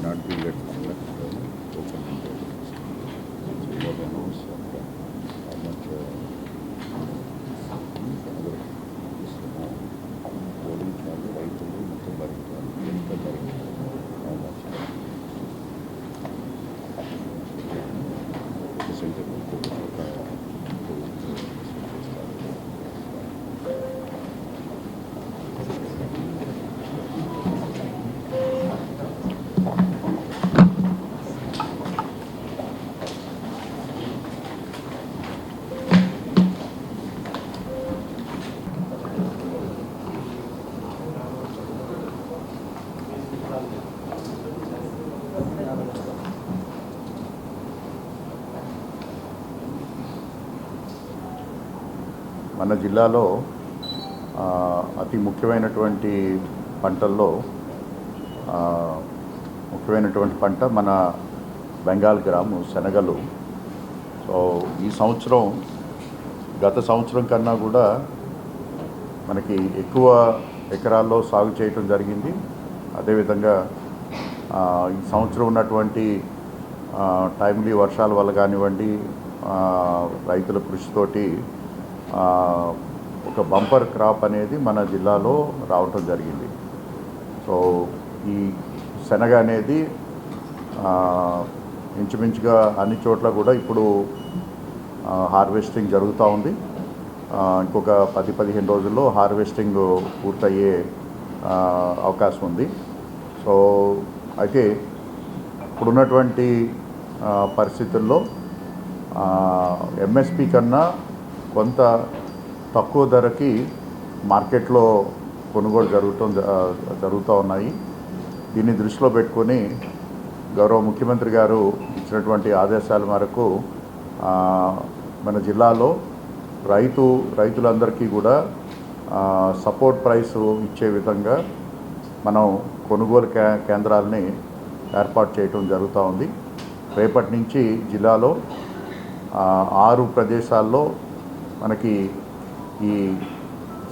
not be let conduct open-ended. So you have announced how much ఓడించాలి రైతులు మొత్తం భరించాలి ఎంత భరించాలి how much సెంటర్ ఒక్కొక్క చోట మన జిల్లాలో అతి ముఖ్యమైనటువంటి పంటల్లో ముఖ్యమైనటువంటి పంట మన బెంగాల్ గ్రాము శనగలు. సో ఈ సంవత్సరం గత సంవత్సరం కన్నా కూడా మనకి ఎక్కువ ఎకరాల్లో సాగు చేయటం జరిగింది. అదేవిధంగా ఈ సంవత్సరం ఉన్నటువంటి టైమ్లీ వర్షాల వల్ల కానివ్వండి, రైతుల కృషితోటి ఒక బంపర్ క్రాప్ అనేది మన జిల్లాలో రావటం జరిగింది. సో ఈ శనగ అనేది ఇంచుమించుగా అన్ని చోట్ల కూడా ఇప్పుడు హార్వెస్టింగ్ జరుగుతూ ఉంది. ఇంకొక 10-15 రోజుల్లో హార్వెస్టింగ్ పూర్తయ్యే అవకాశం ఉంది. సో అయితే ఇప్పుడున్నటువంటి పరిస్థితుల్లో ఎంఎస్పి కన్నా కొంత తక్కువ ధరకి మార్కెట్లో కొనుగోలు జరుగుతూ ఉన్నాయి. దీన్ని దృష్టిలో పెట్టుకొని గౌరవ ముఖ్యమంత్రి గారు ఇచ్చినటువంటి ఆదేశాల మేరకు మన జిల్లాలో రైతులందరికీ కూడా సపోర్ట్ ప్రైస్ ఇచ్చే విధంగా మనం కొనుగోలు కేంద్రాలని ఏర్పాటు చేయడం జరుగుతూ ఉంది. రేపటి నుంచి జిల్లాలో 6 ప్రదేశాల్లో మనకి ఈ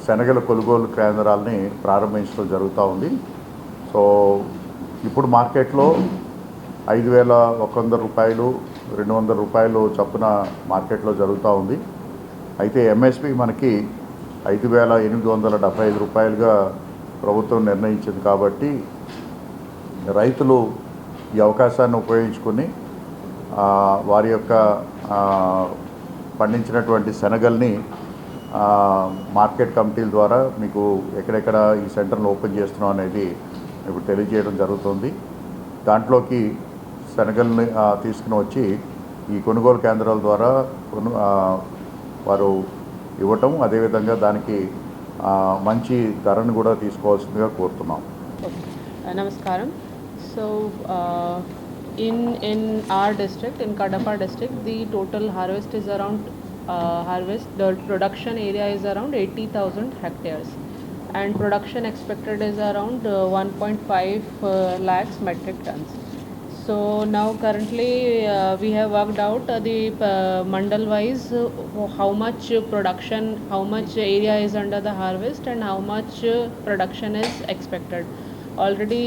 శనగల కొనుగోలు కేంద్రాలని ప్రారంభించడం జరుగుతూ ఉంది. సో ఇప్పుడు మార్కెట్లో 5,100 రూపాయలు 200 రూపాయలు చొప్పున మార్కెట్లో జరుగుతూ ఉంది. అయితే ఎంఎస్పి మనకి 5,875 రూపాయలుగా ప్రభుత్వం నిర్ణయించింది. కాబట్టి రైతులు ఈ అవకాశాన్ని ఉపయోగించుకొని వారి యొక్క పండించినటువంటి శనగల్ని మార్కెట్ కమిటీల ద్వారా మీకు ఎక్కడెక్కడ ఈ సెంటర్ను ఓపెన్ చేస్తున్నాం అనేది ఇప్పుడు తెలియజేయడం జరుగుతుంది. దాంట్లోకి శనగల్ని తీసుకుని వచ్చి ఈ కొనుగోలు కేంద్రాల ద్వారా వారు ఇవ్వటం, అదేవిధంగా దానికి మంచి ధరను కూడా తీసుకోవాల్సిందిగా కోరుతున్నాం. నమస్కారం. So in our district, in Kadapa district, the total harvest is around the production area is around 80,000 hectares, and production expected is around 1.5 lakhs metric tons. So now currently we have worked out the mandal wise how much production, how much area is under the harvest, and how much production is expected. Already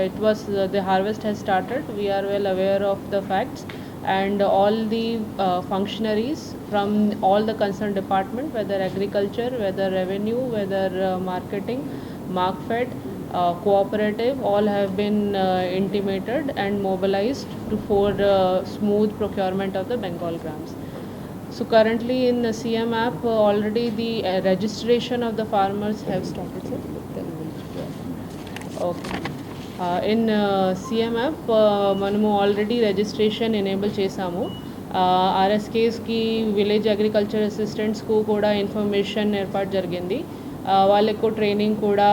it was the harvest has started. We are well aware of the facts, and all the functionaries from all the concerned department, whether agriculture, whether revenue, whether marketing, markfed, cooperative, all have been intimated and mobilized for smooth procurement of the Bengal grams. So currently in the CM app already the registration of the farmers have started. Sir? Okay. In CM app మనము already registration enable చేసాము. ఆర్ఎస్కేస్కి village agriculture అసిస్టెంట్స్కు కూడా information ఏర్పాటు జరిగింది. వాళ్ళకు training కూడా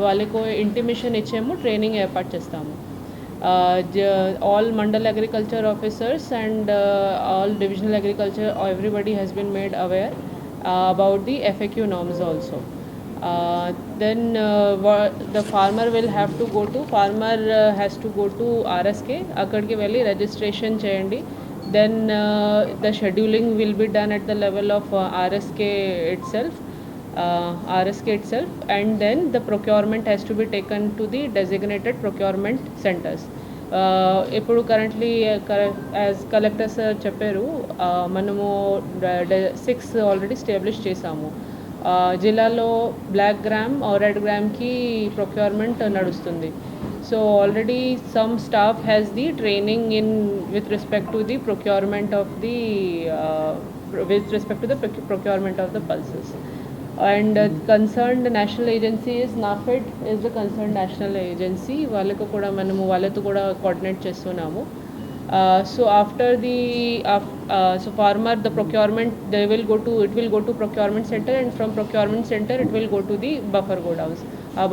వాళ్ళకు intimation ఇచ్చాము, training ఏర్పాటు చేస్తాము. all mandal agriculture officers and all divisional agriculture, everybody has been made aware about the FAQ norms also. Then the farmer will have to go to has to go to RSK, akkadiki velli registration cheyandi. Then the scheduling will be done at the level of RSK itself. RSK itself, and then the procurement has to be taken to the designated procurement centers. ఇప్పుడు currently as collector sir చెప్పారు, మనము 6 already establish చేసాము. జిల్లాలో black gram red గ్రామ్కి procurement నడుస్తుంది. So already some staff has the training in with respect to the procurement of the procurement of the pulses. And concerned national agency is NAFED is the concerned national agency. వాళ్ళకు కూడా మనము వాళ్ళతో కూడా coordinate చేస్తున్నాము. So after the so farmer the procurement it will go to procurement center, and from procurement center it will go to the buffer godowns.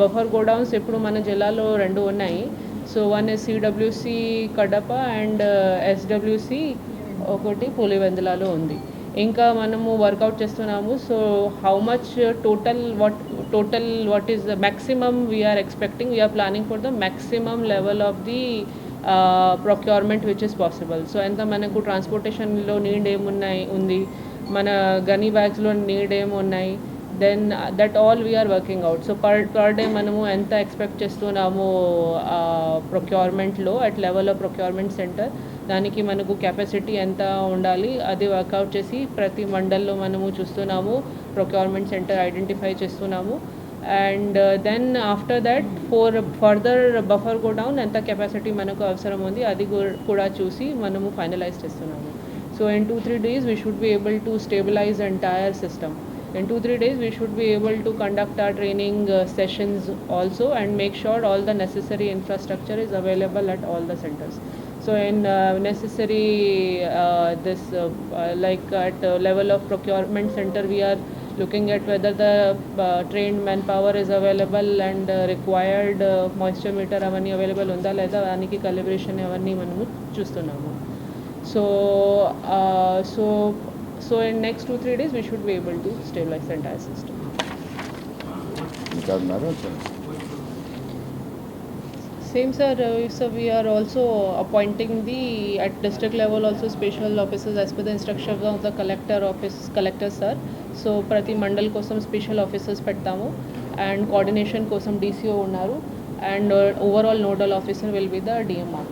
Buffer godowns ఇప్పుడు మన జిల్లాలో 2 ఉన్నాయి. So one is CWC Kadapa and SWC ఒకటి పులివెందులలో ఉంది. ఇంకా మనము workout చేస్తున్నాము. So how much total what is the maximum we're expecting, we're planning for the maximum level of the procurement which is possible. So ఎంత మనకు ట్రాన్స్పోర్టేషన్లో నీడ్ ఉంది, మన గనీ బ్యాగ్స్లో నీడ్ ఏమున్నాయి, then that all we're working out. So per day మనము ఎంత expect చేస్తున్నాము ప్రొక్యూర్మెంట్లో at level of procurement centre, దానికి మనకు కెపాసిటీ ఎంత ఉండాలి అది వర్కౌట్ చేసి ప్రతి మండల్లో మనము చూస్తున్నాము, ప్రొక్యూర్మెంట్ సెంటర్ ఐడెంటిఫై చేస్తున్నాము. And then after that further buffer go down ఎంత కెపాసిటీ మనకు అవసరం ఉంది అది కూడా చూసి మనము ఫైనలైజ్ చేస్తున్నాము. So in 2-3 days we should be able to stabilize the entire system. In 2-3 days we should be able to conduct our training sessions also and make sure all the necessary infrastructure is available at all the centers. So in necessary like at level of procurement center we are looking at whether the trained manpower is available and required moisture meter అవన్నీ available ఉందా లేదా దానికి calibration అవన్నీ మనము చూస్తున్నాము. So in next 2-3 days we should be able to stabilize the entire system. Same sir, so we are also appointing at district level also special officers as per the instructions of the collector sir. So prati mandal kosam special officers pettamu, and coordination kosam DCO unnaru, and overall nodal officer will be the DMR.